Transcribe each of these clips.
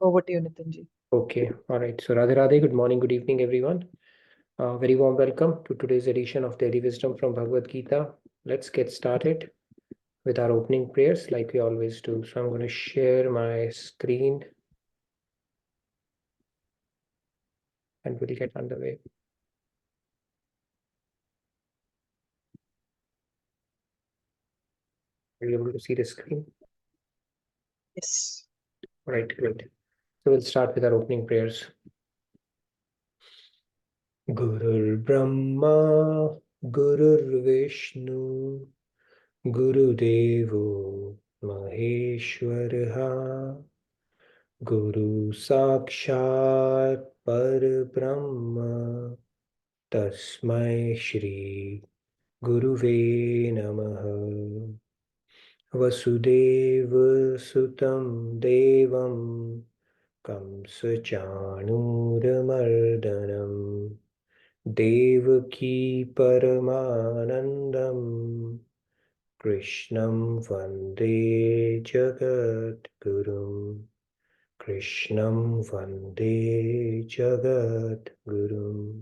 Over to you, Nitinji. Okay, all right. So Radhe Radhe, good morning, good evening, everyone. Very warm welcome to today's edition of Daily Wisdom from Bhagavad Gita. Let's get started with our opening prayers like we always do. So I'm going to share my screen and we'll get underway. Are you able to see the screen? Yes. All right, great. So we'll start with our opening prayers. Gurur Brahma, Gurur Vishnu, Guru Devo Maheshwaraha, Guru Sakshat Parabrahma, Tasmai Shri Guruve Namaha. Vasudeva Sutam Devam Kamsa Chanuramardanam Devaki Paramanandam Krishnam Vande Jagat Gurum. Krishnam Vande Jagat Gurum.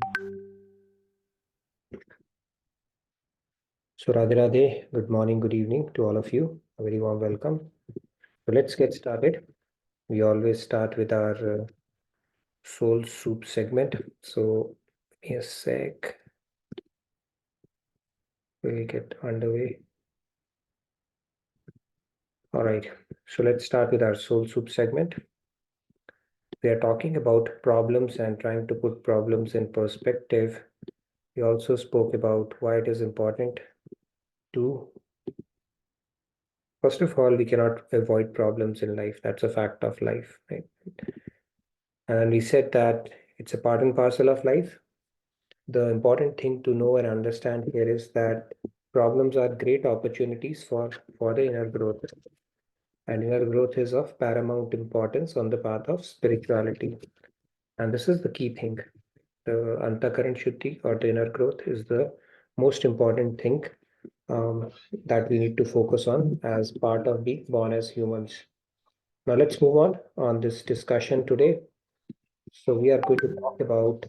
So Radhe Radhe, good morning, good evening to all of you. A very warm welcome. So let's get started. We always start with our soul soup segment. So give me a sec. We'll get underway. All right. So let's start with our soul soup segment. We are talking about problems and trying to put problems in perspective. We also spoke about why it is important to, first of all, we cannot avoid problems in life. That's a fact of life, right? And we said that it's a part and parcel of life. The important thing to know and understand here is that problems are great opportunities for the inner growth. And inner growth is of paramount importance on the path of spirituality. And this is the key thing. The Antakaran Shuddhi or the inner growth is the most important thing that we need to focus on as part of being born as humans. Now let's move on this discussion today. So we are going to talk about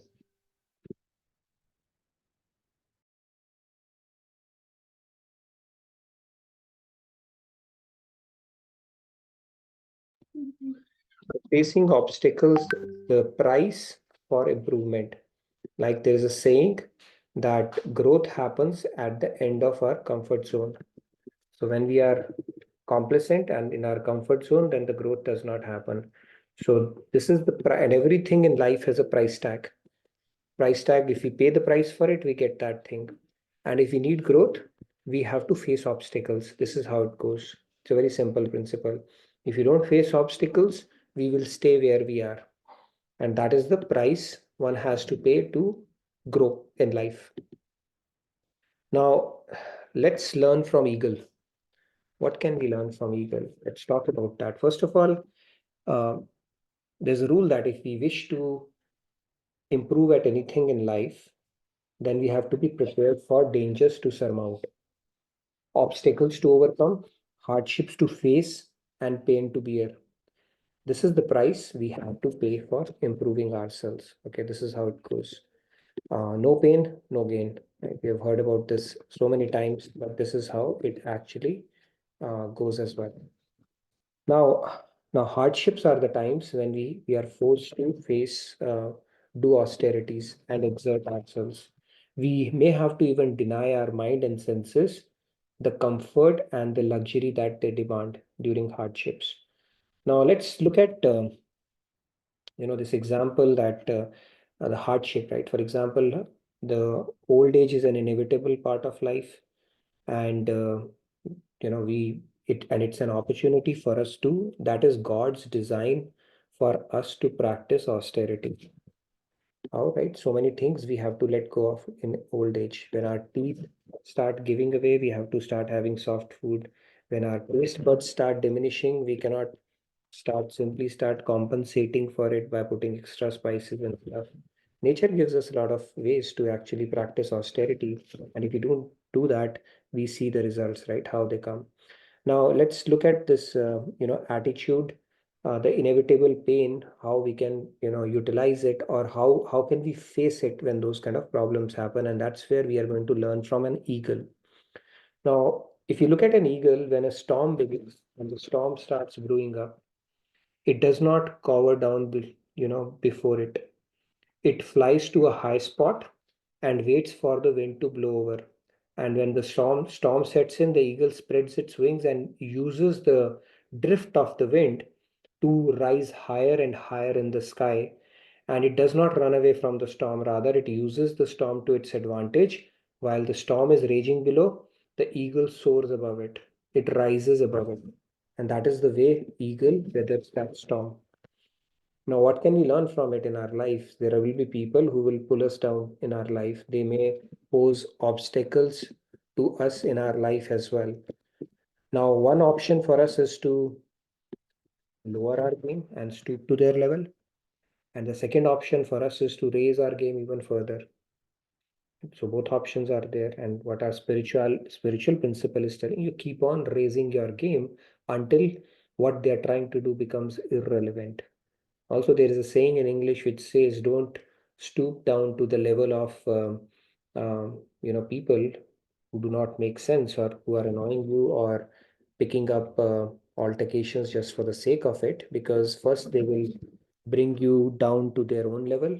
facing obstacles, the price for improvement. Like there is a saying that growth happens at the end of our comfort zone. So when we are complacent and in our comfort zone, then the growth does not happen. So this is the price, and everything in life has a price tag. Price tag, if we pay the price for it, we get that thing. And if we need growth, we have to face obstacles. This is how it goes. It's a very simple principle. If you don't face obstacles, we will stay where we are. And that is the price one has to pay to grow in life. Now, let's learn from Eagle. What can we learn from Eagle? Let's talk about that. First of all, there's a rule that if we wish to improve at anything in life, then we have to be prepared for dangers to surmount, obstacles to overcome, hardships to face, and pain to bear. This is the price we have to pay for improving ourselves. Okay, this is how it goes. No pain, no gain. Right? We have heard about this so many times, but this is how it actually goes as well. Now hardships are the times when we are forced to face, do austerities and exert ourselves. We may have to even deny our mind and senses the comfort and the luxury that they demand during hardships. Now let's look at this example that the hardship, right? For example, the old age is an inevitable part of life, and it's an opportunity for us to, that is God's design for us to practice austerity. All right, so many things we have to let go of in old age. When our teeth start giving away, we have to start having soft food. When our taste buds start diminishing, we cannot start compensating for it by putting extra spices and stuff. Nature gives us a lot of ways to actually practice austerity, and if we don't do that, we see the results, right? How they come. Now let's look at this, attitude the inevitable pain, how we can, utilize it, or how can we face it when those kind of problems happen. And that's where we are going to learn from an eagle. Now, if you look at an eagle, when a storm begins and the storm starts brewing up, it does not cower down, before it. It flies to a high spot and waits for the wind to blow over. And when the storm sets in, the eagle spreads its wings and uses the drift of the wind to rise higher and higher in the sky. And it does not run away from the storm, rather, it uses the storm to its advantage. While the storm is raging below, the eagle soars above it, it rises above it. And that is the way eagle weathers that storm. Now, what can we learn from it in our life? There will be people who will pull us down in our life. They may pose obstacles to us in our life as well. Now, one option for us is to lower our game and stoop to their level. And the second option for us is to raise our game even further. So both options are there. And what our spiritual principle is telling you, keep on raising your game until what they are trying to do becomes irrelevant. Also, there is a saying in English which says, "Don't stoop down to the level of people who do not make sense or who are annoying you or picking up altercations just for the sake of it, because first they will bring you down to their own level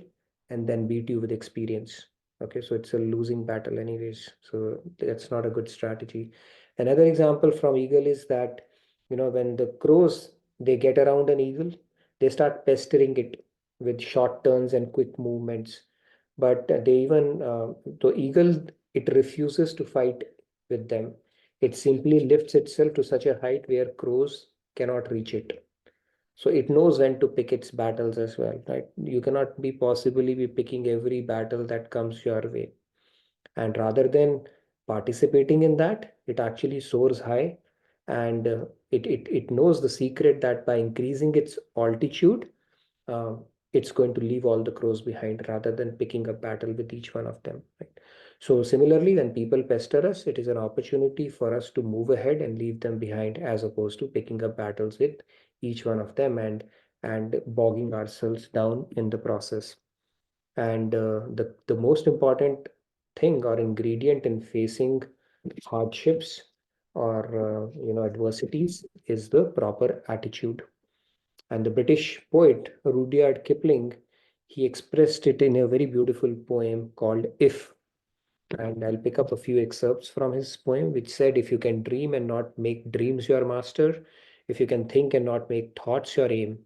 and then beat you with experience." Okay, so it's a losing battle, anyways. So that's not a good strategy. Another example from eagle is that, when the crows they get around an eagle, they start pestering it with short turns and quick movements. But the eagle, it refuses to fight with them. It simply lifts itself to such a height where crows cannot reach it. So it knows when to pick its battles as well, right? You cannot be possibly be picking every battle that comes your way. And rather than participating in that, it actually soars high, and it knows the secret that by increasing its altitude, uh, it's going to leave all the crows behind rather than picking a battle with each one of them. Right? So similarly, when people pester us, it is an opportunity for us to move ahead and leave them behind, as opposed to picking up battles with each one of them and bogging ourselves down in the process. And the most important thing or ingredient in facing hardships or adversities is the proper attitude. And the British poet Rudyard Kipling, he expressed it in a very beautiful poem called If. And I'll pick up a few excerpts from his poem, which said, "If you can dream and not make dreams your master, if you can think and not make thoughts your aim,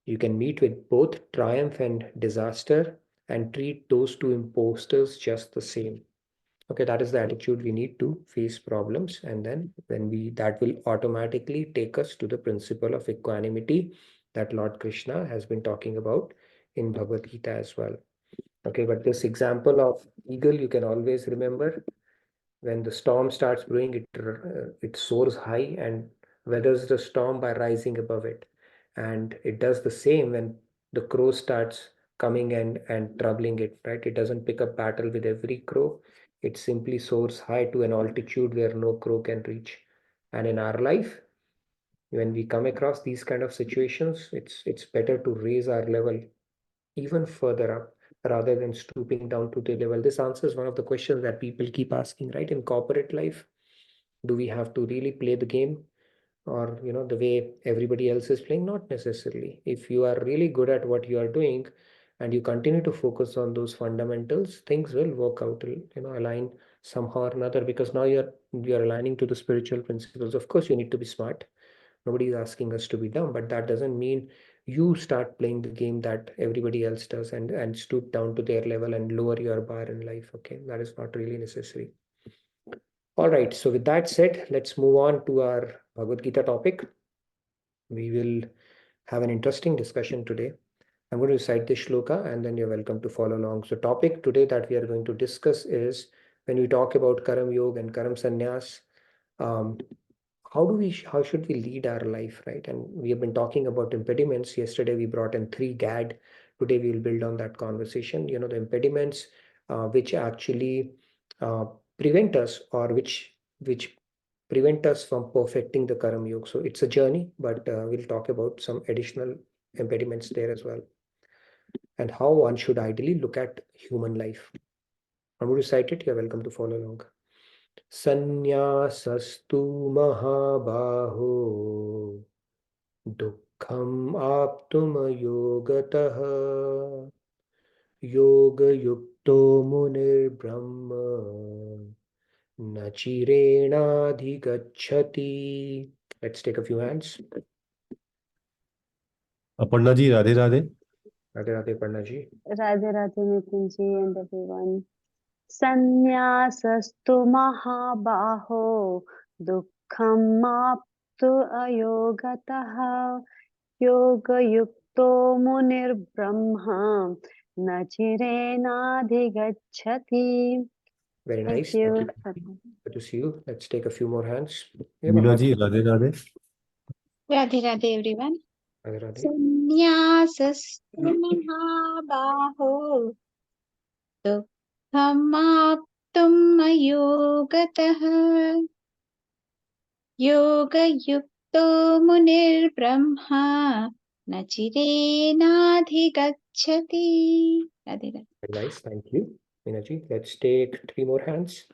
you can meet with both triumph and disaster and treat those two imposters just the same." Okay, that is the attitude we need to face problems. And then that will automatically take us to the principle of equanimity that Lord Krishna has been talking about in Bhagavad Gita as well. Okay, but this example of eagle, you can always remember, when the storm starts brewing, it soars high and weathers the storm by rising above it. And it does the same when the crow starts coming and troubling it, right? It doesn't pick up battle with every crow. It simply soars high to an altitude where no crow can reach. And in our life, when we come across these kind of situations, it's better to raise our level even further up rather than stooping down to the level. This answers one of the questions that people keep asking, right? In corporate life, do we have to really play the game or, the way everybody else is playing? Not necessarily. If you are really good at what you are doing and you continue to focus on those fundamentals, things will work out, align somehow or another, because now you're aligning to the spiritual principles. Of course, you need to be smart. Nobody is asking us to be dumb, but that doesn't mean you start playing the game that everybody else does and stoop down to their level and lower your bar in life. Okay, that is not really necessary. All right, so with that said, let's move on to our Bhagavad Gita topic. We will have an interesting discussion today. I'm going to recite this shloka and then you're welcome to follow along. So topic today that we are going to discuss is, when we talk about Karam Yoga and Karam Sannyas, um, how should we lead our life, right? And we have been talking about impediments. Yesterday we brought in 3 GAD. Today we will build on that conversation. The impediments which actually uh, prevent us, or which prevent us from perfecting the Karam Yoga. So it's a journey, but we'll talk about some additional impediments there as well, and how one should ideally look at human life. I'm going to cite it. You're welcome to follow along. Sanyasastu mahabaho dukham aptum yoga yukto munir brahma nachirenadhigacchati. Let's take a few hands. Aparna ji, Radhe Radhe. Radhe Radhe, Aparna ji. Radhe Radhe Nitin ji and everyone. Sanyasastu mahabaho dukkham aptu ayogataha yoga yukto munir brahma nachirenadhigacchati. Very nice. Thank you. Good to see you. Let's take a few more hands. Meena ji, Radhe Radhe. Radhe Radhe everyone. Radhe Radhe. Sanyasastu mahabaho dukkhamaptum ayogataha yogayukto munir brahma nachirenadhigacchati. Radhe Radhe. Very nice. Thank you, Meena ji. Let's take 3 more hands.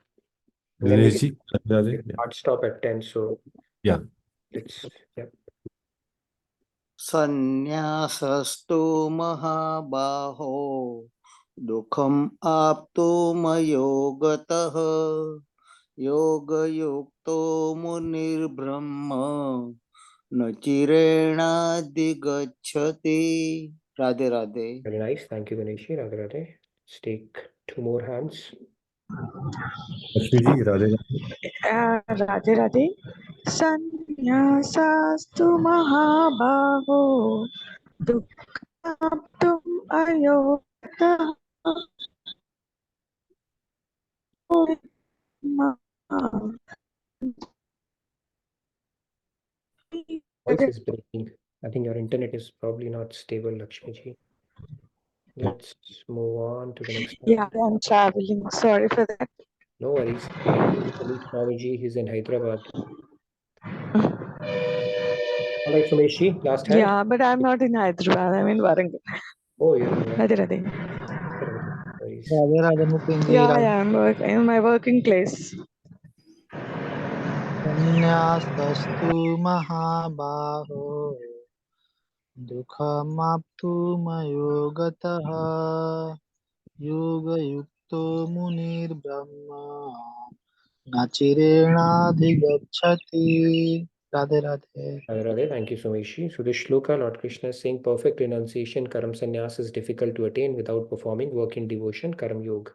And then we Dinesh ji, Radhe Radhe. can hard stop at 10. So Yeah. let's, yeah. Sanyasastu mahabaho dukham aptumayogataha yoga yukto munir brahma nachirena digacchati. Radhe Radhe. Very nice. Thank you, Ganesh ji. Radhe Radhe. Let's take 2 more hands. Lakshmi ji, Radhe Radhe. Radhe Radhe. Sanyasastu mahabaho dukkhamaptum ayogataha Voice is breaking. I think your internet is probably not stable, Lakshmi ji. Let's move on to the next one. Yeah, I'm traveling. Sorry for that. No worries. Meet Swamiji, he's in Hyderabad. All right, Sumesh ji, last hand. Yeah, but I'm not in Hyderabad. I'm in Warangal. Oh, you're in Radhe Radhe. Nice. Radhe Radhe Nitin ji. Yeah, I'm working in my working place. Sanyasastu mahabaho dukham aptumayogataha yoga yukto munir brahma nachirenadhigacchati. Radhe Radhe. Radhe Radhe. Thank you, Sumeshi. So this shloka, Lord Krishna is saying perfect renunciation, Karam Sannyas, is difficult to attain without performing work in devotion, Karam Yoga.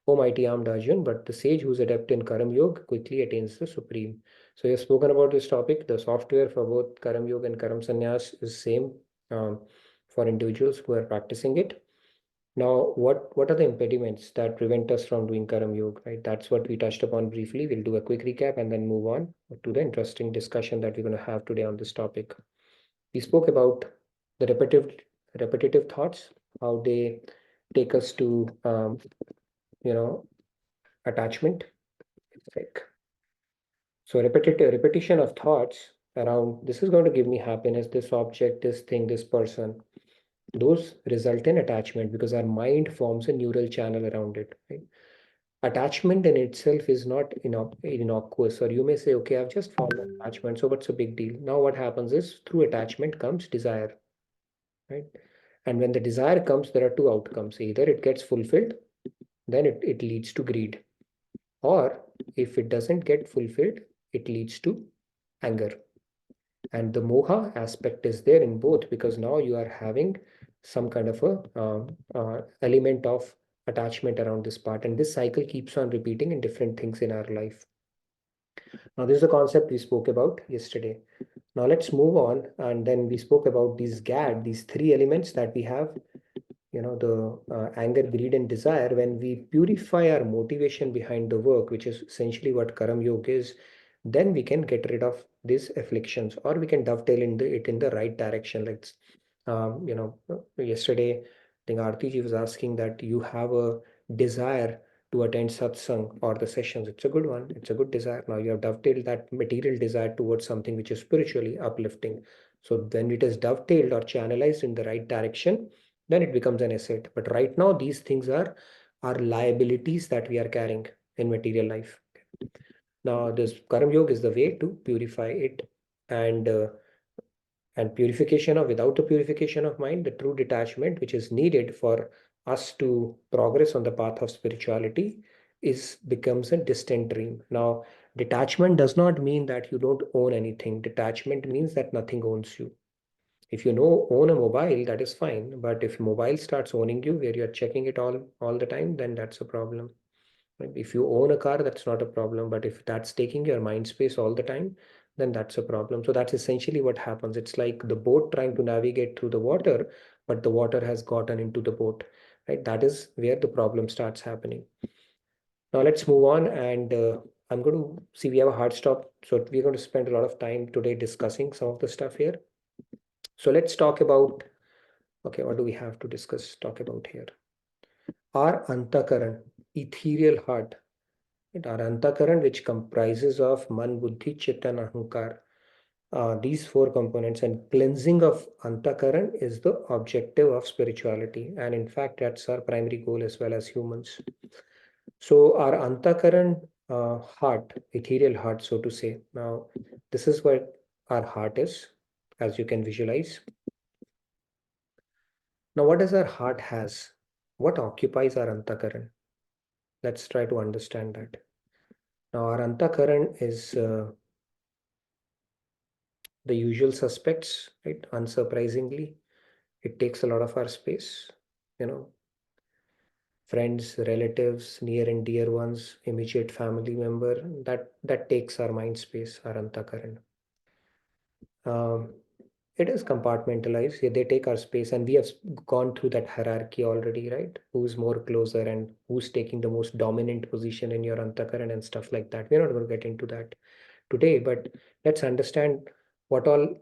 O mighty armed Arjun, but the sage who is adept in Karam Yoga quickly attains the supreme. So you have spoken about this topic. The software for both Karam Yoga and Karam Sannyas is same for individuals who are practicing it. Now, what are the impediments that prevent us from doing Karam Yoga, right? That's what we touched upon briefly. We'll do a quick recap and then move on to the interesting discussion that we're going to have today on this topic. We spoke about the repetitive thoughts, how they take us to, attachment. Like, so repetition of thoughts around this is going to give me happiness, this object, this thing, this person. Those result in attachment because our mind forms a neural channel around it, right? Attachment in itself is not innocuous, or you may say, okay, I've just formed an attachment, so what's a big deal? Now what happens is through attachment comes desire, right? And when the desire comes, there are two outcomes. Either it gets fulfilled, then it leads to greed, or if it doesn't get fulfilled, it leads to anger. And the moha aspect is there in both because now you are having some kind of a element of attachment around this part, and this cycle keeps on repeating in different things in our life. Now this is a concept we spoke about yesterday. Now let's move on, and then we spoke about these GAD, these three elements that we have, the anger, greed, and desire. When we purify our motivation behind the work, which is essentially what Karam Yoga is, then we can get rid of these afflictions, or we can dovetail it in the right direction. Like, yesterday, I think Aarti ji was asking that you have a desire to attend satsang or the sessions. It's a good one. It's a good desire. Now you have dovetailed that material desire towards something which is spiritually uplifting. So when it is dovetailed or channelized in the right direction, then it becomes an asset. But right now, these things are liabilities that we are carrying in material life. Now, this Karma Yoga is the way to purify it, and purification of without the purification of mind, the true detachment which is needed for us to progress on the path of spirituality becomes a distant dream. Now, detachment does not mean that you don't own anything. Detachment means that nothing owns you. If you own a mobile, that is fine. But if mobile starts owning you, where you're checking it all the time, then that's a problem. Right? If you own a car, that's not a problem. But if that's taking your mind space all the time, then that's a problem. So that's essentially what happens. It's like the boat trying to navigate through the water, but the water has gotten into the boat. Right? That is where the problem starts happening. Now let's move on, and I'm going to see we have a hard stop. So we're going to spend a lot of time today discussing some of the stuff here. So let's talk about, okay, what do we have to talk about here? Our antakaran, ethereal heart. Our antakaran, which comprises of man, buddhi, chitta, and ahankar. These four components, and cleansing of antakaran is the objective of spirituality. And in fact, that's our primary goal as well as humans. So our antakaran heart, ethereal heart, so to say. Now, this is what our heart is, as you can visualize. Now, what does our heart has? What occupies our antakaran? Let's try to understand that. Now, our antakaran is the usual suspects, right? Unsurprisingly, it takes a lot of our space, friends, relatives, near and dear ones, immediate family member, that takes our mind space, our antakaran. It is compartmentalized. They take our space, and we have gone through that hierarchy already, right? Who's more closer and who's taking the most dominant position in your antakaran and stuff like that. We're not going to get into that today, but let's understand what all,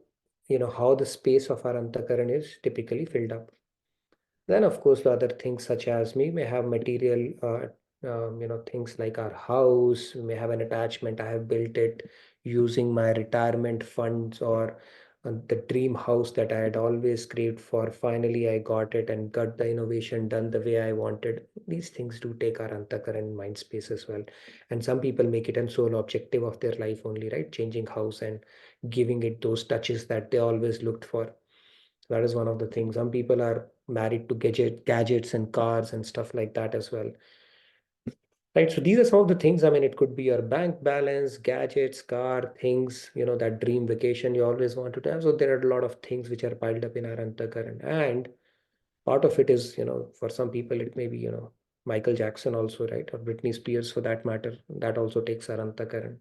how the space of our antakaran is typically filled up. Then, of course, the other things such as we may have material, things like our house, we may have an attachment. I have built it using my retirement funds, or the dream house that I had always craved for. Finally, I got it and got the innovation done the way I wanted. These things do take our antakaran mind space as well. And some people make it a sole objective of their life only, right? Changing house and giving it those touches that they always looked for. That is one of the things. Some people are married to gadgets and cars and stuff like that as well. Right. So these are some of the things. I mean, it could be your bank balance, gadgets, car, things, that dream vacation you always wanted to have. So there are a lot of things which are piled up in our antakaran. And part of it is, for some people, it may be, Michael Jackson also, right? Or Britney Spears for that matter. That also takes our antakaran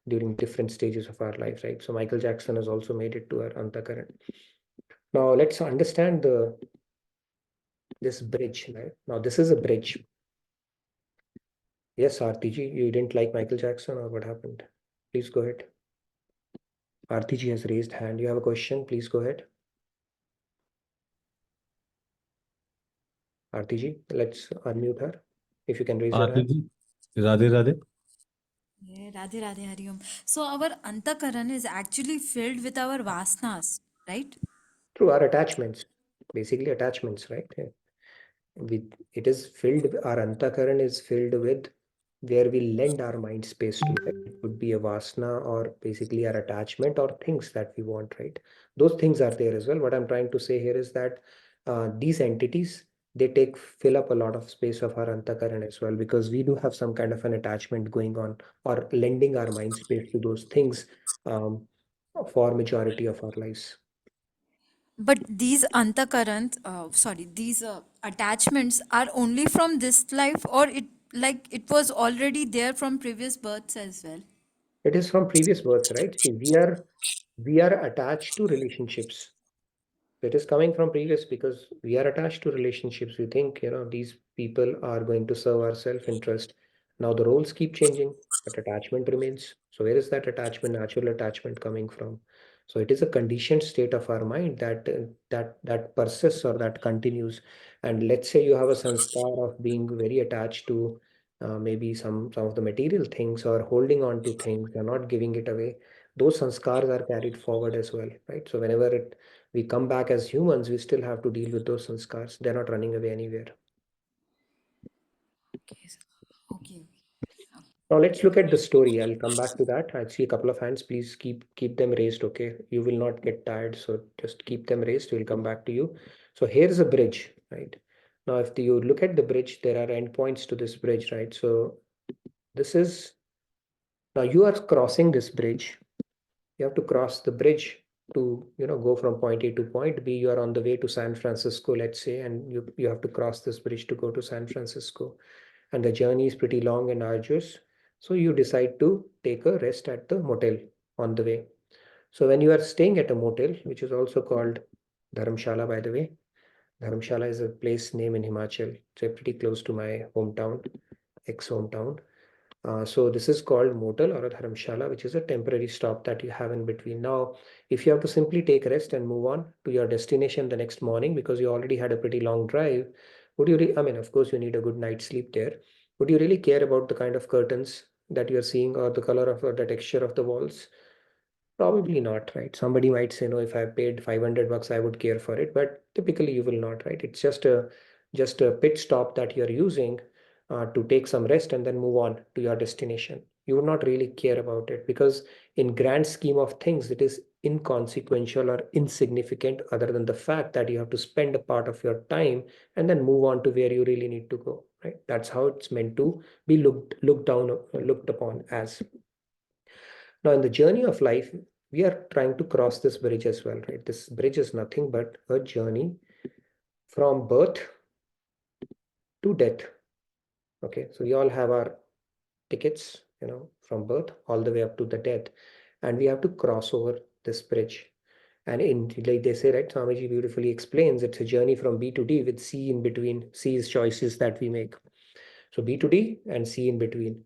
during different stages of our life, right? So Michael Jackson has also made it to our antakaran. Now let's understand this bridge. Right? Now this is a bridge. Yes, Artiji, you didn't like Michael Jackson, or what happened? Please go ahead. Artiji has raised hand. You have a question? Please go ahead. Artiji, let's unmute her. If you can raise your hand. Artiji, Radhe Radhe. Yeah, Radhe Radhe Hari Om. So our antakaran is actually filled with our vasanas, right? Through our attachments, basically attachments, right? It is filled, our antakaran is filled with where we lend our mind space to. Right? It could be a vasana, or basically our attachment, or things that we want, right? Those things are there as well. What I'm trying to say here is that these entities, they fill up a lot of space of our antakaran as well, because we do have some kind of an attachment going on, or lending our mind space to those things for majority of our lives. But these these attachments are only from this life, or it was already there from previous births as well. It is from previous births, right? See, we are attached to relationships. It is coming from previous, because we are attached to relationships. We think, these people are going to serve our self-interest. Now the roles keep changing, but attachment remains. So where is that attachment, natural attachment, coming from? So it is a conditioned state of our mind that persists or that continues. And let's say you have a sanskar of being very attached to maybe some of the material things, or holding on to things and not giving it away. Those sanskars are carried forward as well, right? So whenever we come back as humans, we still have to deal with those sanskars. They're not running away anywhere. Okay. Okay. Now let's look at the story. I'll come back to that. I see a couple of hands. Please keep them raised, okay? You will not get tired, so just keep them raised. We'll come back to you. So here's a bridge, right? Now, if you look at the bridge, there are endpoints to this bridge, right? So this is, now you are crossing this bridge. You have to cross the bridge to, go from point A to point B. You are on the way to San Francisco, let's say, and you have to cross this bridge to go to San Francisco. And the journey is pretty long and arduous. So you decide to take a rest at the motel on the way. So when you are staying at a motel, which is also called Dharamshala, by the way, Dharamshala is a place name in Himachal. So pretty close to my hometown, ex-hometown. So this is called motel or a dharamshala, which is a temporary stop that you have in between. Now, if you have to simply take rest and move on to your destination the next morning because you already had a pretty long drive, would you? I mean, of course, you need a good night's sleep there. Would you really care about the kind of curtains that you're seeing, or the color of, or the texture of the walls? Probably not, right? Somebody might say, no, if I paid $500, I would care for it, but typically you will not, right? It's just a pit stop that you're using to take some rest and then move on to your destination. You would not really care about it because in grand scheme of things, it is inconsequential or insignificant, other than the fact that you have to spend a part of your time and then move on to where you really need to go, right? That's how it's meant to be looked upon as. Now, in the journey of life, we are trying to cross this bridge as well, right? This bridge is nothing but a journey from birth to death. Okay, so we all have our tickets, from birth all the way up to the death, and we have to cross over this bridge. And like they say, right, Swamiji beautifully explains, it's a journey from B to D with C in between. C is choices that we make. So B to D and C in between.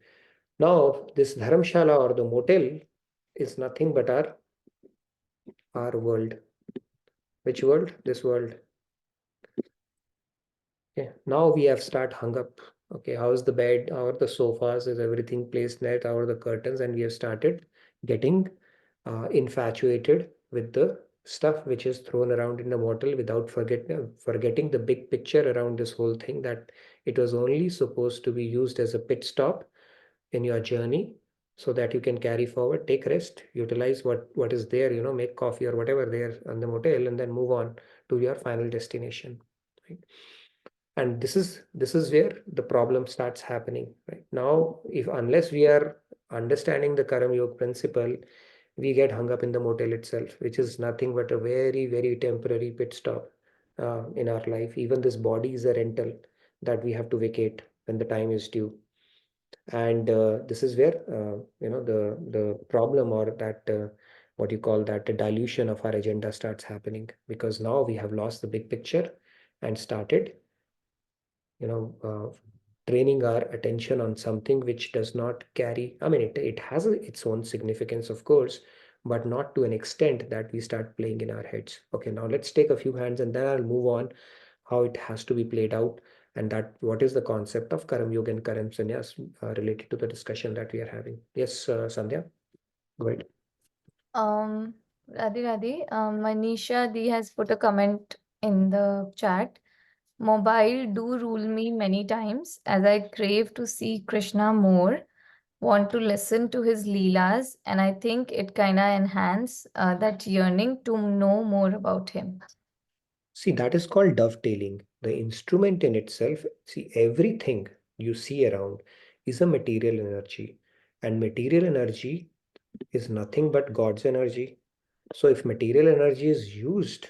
Now, this dharamshala or the motel is nothing but our world. Which world? This world. Okay, now we have hung up. Okay, how is the bed? How are the sofas? Is everything placed net? How are the curtains? And we have started getting infatuated with the stuff which is thrown around in the motel without forgetting the big picture around this whole thing, that it was only supposed to be used as a pit stop in your journey so that you can carry forward, take rest, utilize what is there, make coffee or whatever there on the motel, and then move on to your final destination, right? And this is where the problem starts happening, right? Now, if unless we are understanding the Karam Yoga principle, we get hung up in the motel itself, which is nothing but a very, very temporary pit stop in our life. Even this body is a rental that we have to vacate when the time is due. And this is where the problem, or that what you call that, the dilution of our agenda starts happening, because now we have lost the big picture and started training our attention on something which does not carry, I mean, it has its own significance, of course, but not to an extent that we start playing in our heads. Okay, now let's take a few hands and then I'll move on how it has to be played out, and that what is the concept of Karam Yoga and Karam Sannyas related to the discussion that we are having. Yes, Sandhya, go ahead. Um, Radhe Radhe, Manisha D has put a comment in the chat. Mobile do rule me many times as I crave to see Krishna more, want to listen to his leelas, and I think it kinda enhance that yearning to know more about him. See, that is called dovetailing. The instrument in itself, see, everything you see around is a material energy, and material energy is nothing but God's energy. So if material energy is used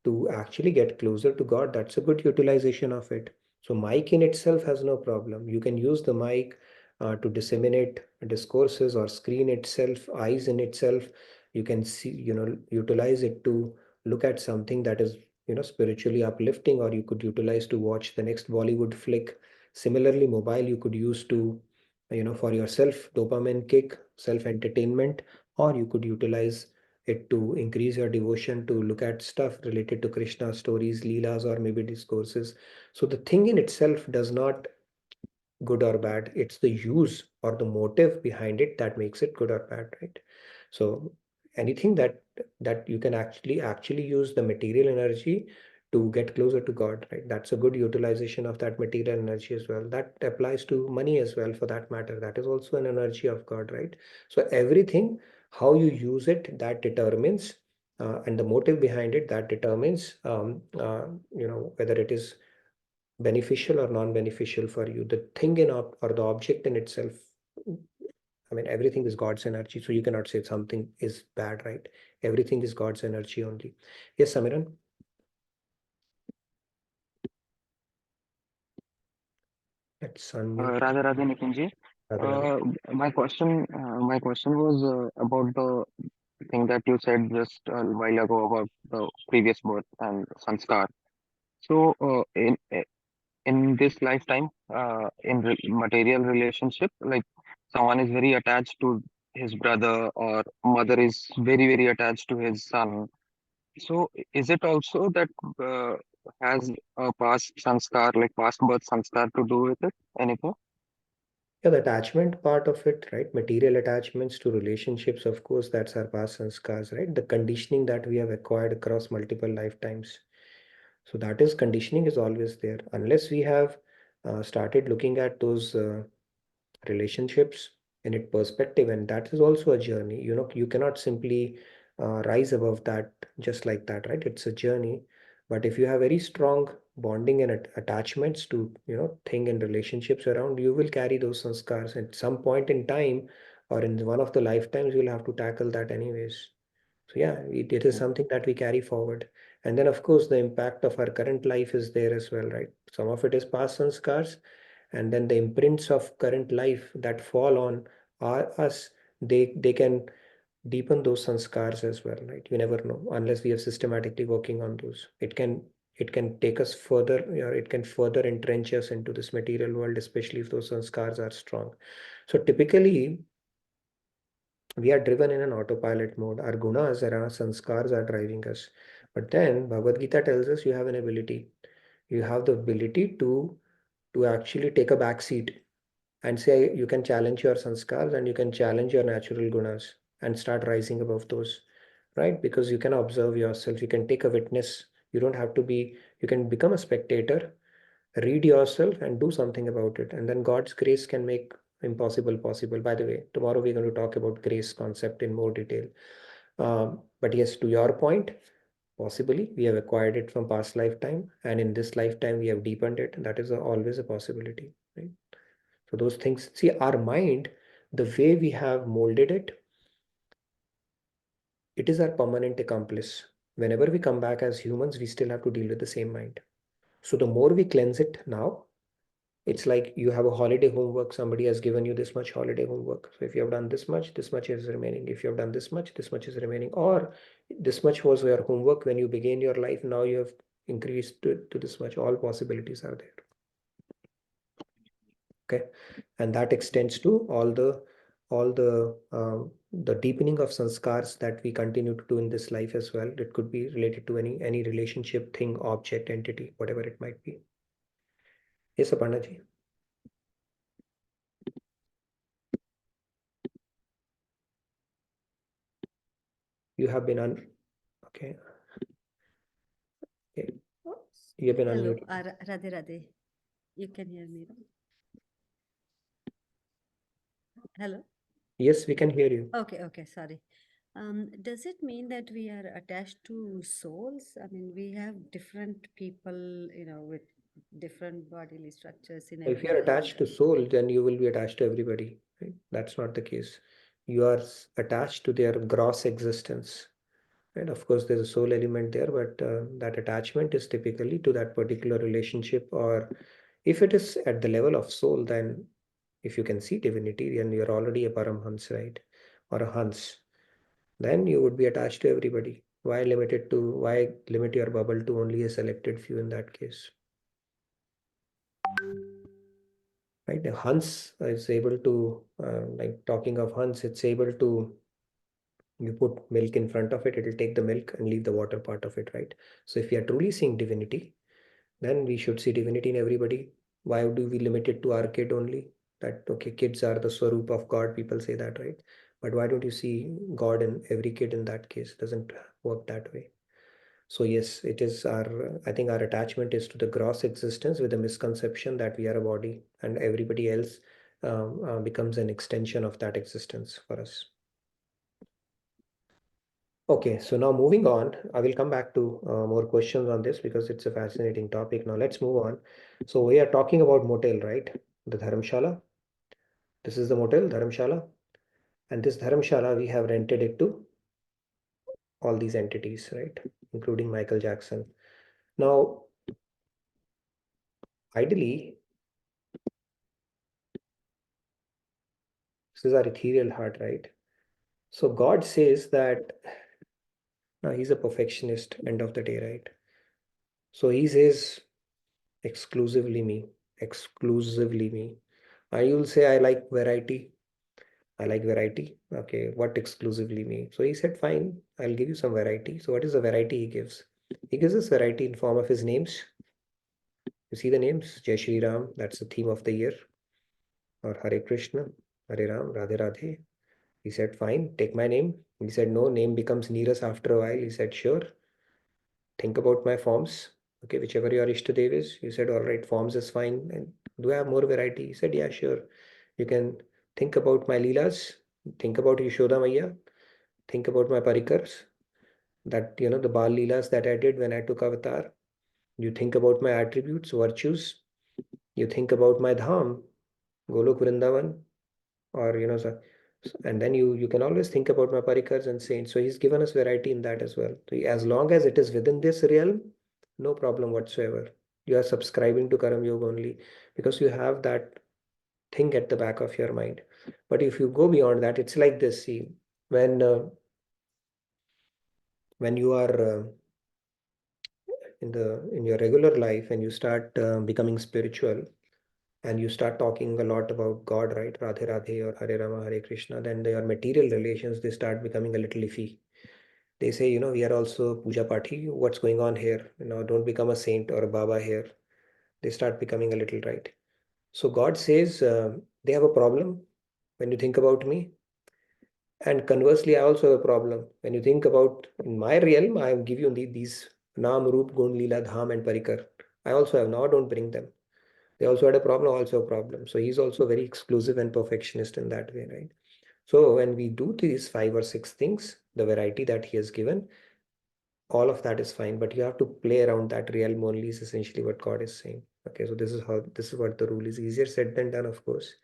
to actually get closer to God, that's a good utilization of it. So mic in itself has no problem. You can use the mic to disseminate discourses, or screen itself, eyes in itself. You can see, utilize it to look at something that is, spiritually uplifting, or you could utilize to watch the next Bollywood flick. Similarly, mobile you could use to, for yourself, dopamine kick, self-entertainment, or you could utilize it to increase your devotion, to look at stuff related to Krishna stories, Leelas, or maybe discourses. So the thing in itself does not good or bad. It's the use or the motive behind it that makes it good or bad, right? So anything that you can actually use the material energy to get closer to God, right? That's a good utilization of that material energy as well. That applies to money as well, for that matter. That is also an energy of God, right? So everything, how you use it, that determines, and the motive behind it, that determines, whether it is beneficial or non-beneficial for you. The thing or the object in itself, I mean, everything is God's energy, so you cannot say something is bad, right? Everything is God's energy only. Yes, Samiran? Let's unmute. Radha Radha Nikunji. Radha Radha. My question was about the thing that you said just a while ago about the previous birth and sanskar. So, in this lifetime, in material relationship, like someone is very attached to his brother, or mother is very, very attached to his son. So, is it also that has a past sanskar, like past birth sanskar, to do with it? Anything? Yeah, the attachment part of it, right? Material attachments to relationships, of course, that's our past sanskars, right? The conditioning that we have acquired across multiple lifetimes. So that is, conditioning is always there. Unless we have started looking at those relationships in its perspective, and that is also a journey. You cannot simply rise above that just like that, right? It's a journey. But if you have very strong bonding and attachments to thing and relationships around, you will carry those sanskars at some point in time, or in one of the lifetimes you'll have to tackle that anyways. So yeah, it is something that we carry forward. And then of course the impact of our current life is there as well, right? Some of it is past sanskars, and then the imprints of current life that fall on us, they can deepen those sanskars as well, right? You never know, unless we are systematically working on those. It can take us further, it can further entrench us into this material world, especially if those sanskars are strong. So typically we are driven in an autopilot mode. Our gunas and our sanskars are driving us. But then Bhagavad Gita tells us you have an ability. You have the ability to actually take a back seat and say you can challenge your sanskars and you can challenge your natural gunas and start rising above those, right? Because you can observe yourself, you can take a witness. You don't have to be, you can become a spectator, read yourself and do something about it. And then God's grace can make impossible possible. By the way, tomorrow we're going to talk about grace concept in more detail. But yes, to your point, possibly we have acquired it from past lifetime, and in this lifetime we have deepened it. That is always a possibility, right? So those things, see, our mind, the way we have molded it, it is our permanent accomplice. Whenever we come back as humans, we still have to deal with the same mind. So the more we cleanse it now, it's like you have a holiday homework. Somebody has given you this much holiday homework. So if you have done this much is remaining. If you have done this much is remaining. Or this much was your homework when you began your life. Now you have increased to this much. All possibilities are there. Okay, and that extends to all the deepening of sanskars that we continue to do in this life as well. It could be related to any relationship, thing, object, entity, whatever it might be. Yes, Aparna ji. You have been okay. Okay. You have been Hello, unmuted. Radhe Radhe. You can hear me, right? Hello? Yes, we can hear you. Okay, sorry. Does it mean that we are attached to souls? I mean, we have different people, with different bodily structures in If every you are life. attached to soul, then you will be attached to everybody, right? That's not the case. You are attached to their gross existence. And of course, there's a soul element there, but that attachment is typically to that particular relationship. Or if it is at the level of soul, then if you can see divinity, then you're already a Paramhans, right? Or a Hans. Then you would be attached to everybody. Why limit your bubble to only a selected few in that case? Right? Hans is able to, like talking of Hans, it's able to You put milk in front of it, it'll take the milk and leave the water part of it, right? So if we are truly seeing divinity, then we should see divinity in everybody. Why do we limit it to our kid only? That, okay, kids are the swarup of God, people say that, right? But why don't you see God in every kid in that case? Doesn't work that way. So yes, it is our, I think our attachment is to the gross existence with the misconception that we are a body and everybody else becomes an extension of that existence for us. Okay, so now moving on, I will come back to more questions on this because it's a fascinating topic. Now let's move on. So we are talking about motel, right? The Dharamshala. This is the motel, Dharamshala. And this Dharamshala, we have rented it to all these entities, right? Including Michael Jackson. Now, ideally, this is our ethereal heart, right? So God says that now he's a perfectionist, end of the day, right? So he says exclusively me, exclusively me. I will say I like variety. I like variety. Okay, what exclusively me? So he said, fine, I'll give you some variety. So what is the variety he gives? He gives us variety in form of his names. You see the names? Jai Shri Ram, that's the theme of the year. Or Hare Krishna, Hare Ram, Radhe Radhe. He said, fine, take my name. He said, no, name becomes Neeraj after a while. He said, sure. Think about my forms. Okay, whichever your Ishtadev is. He said, all right, forms is fine. And do I have more variety? He said, yeah, sure. You can think about my Leelas. Think about Yashoda Maya. Think about my Parikars. That, you know, the Bal Leelas that I did when I took avatar. You think about my attributes, virtues. You think about my Dham, Golok Vrindavan, or, you know, and then you can always think about my parikars and saints. So he's given us variety in that as well. So as long as it is within this realm, no problem whatsoever. You are subscribing to Karam Yoga only because you have that thing at the back of your mind. But if you go beyond that, it's like this. See, when you are in your regular life and you start becoming spiritual, and you start talking a lot about God, right? Radhe Radhe or Hare Rama, Hare Krishna, then your material relations, they start becoming a little iffy. They say, you know, we are also puja parthi. What's going on here? You know, don't become a saint or a Baba here. They start becoming a little right. So God says they have a problem when you think about me. And conversely, I also have a problem. When you think about in my realm, I give you these Naam, Roop, Gun, Leela, Dham, and Parikar. I also have. Now don't bring them. They also had a problem, also a problem. So he's also very exclusive and perfectionist in that way, right? So when we do these 5 or 6 things, the variety that he has given, all of that is fine, but you have to play around that realm only is essentially what God is saying. Okay, so this is what the rule is. Easier said than done, of course,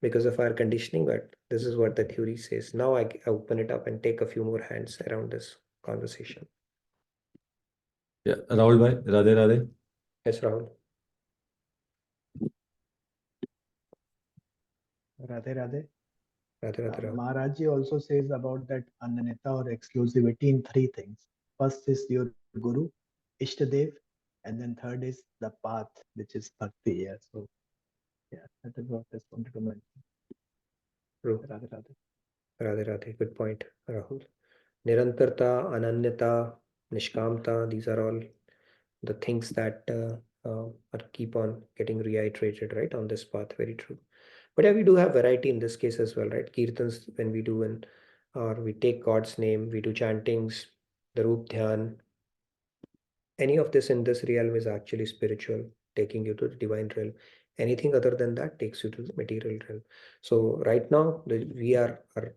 because of our conditioning, but this is what the theory says. Now I open it up and take a few more hands around this conversation. Yeah, Rahul bhai, Radhe Radhe. Yes, Rahul. Radhe Radhe. Radhe Radhe, Rahul. Maharaji also says about that ananyata or exclusivity in 3 things. First is your guru, Ishtadev, and then third is the path, which is bhakti. Yeah, so yeah, that is what I just wanted to mention. True. Radhe Radhe. Radhe Radhe. Good point, Rahul. Nirantarta, Ananyata, Nishkamta, these are all the things that are keep on getting reiterated, right, on this path. Very true. But yeah, we do have variety in this case as well, right? Kirtans, when we do or we take God's name, we do chantings, the Roop Dhyan. Any of this in this realm is actually spiritual, taking you to the divine realm. Anything other than that takes you to the material realm. So right now, our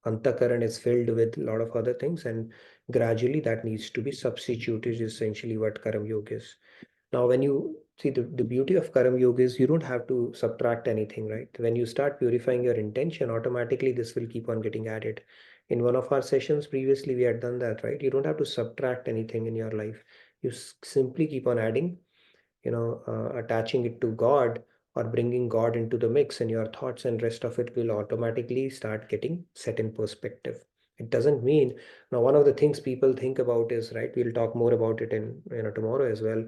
Antakaran is filled with a lot of other things, and gradually that needs to be substituted, is essentially what Karam Yoga is. Now, when you see the beauty of Karam Yoga is you don't have to subtract anything, right? When you start purifying your intention, automatically this will keep on getting added. In one of our sessions previously, we had done that, right? You don't have to subtract anything in your life. You simply keep on adding, attaching it to God or bringing God into the mix, and your thoughts and rest of it will automatically start getting set in perspective. It doesn't mean now one of the things people think about is, right, we'll talk more about it in tomorrow as well.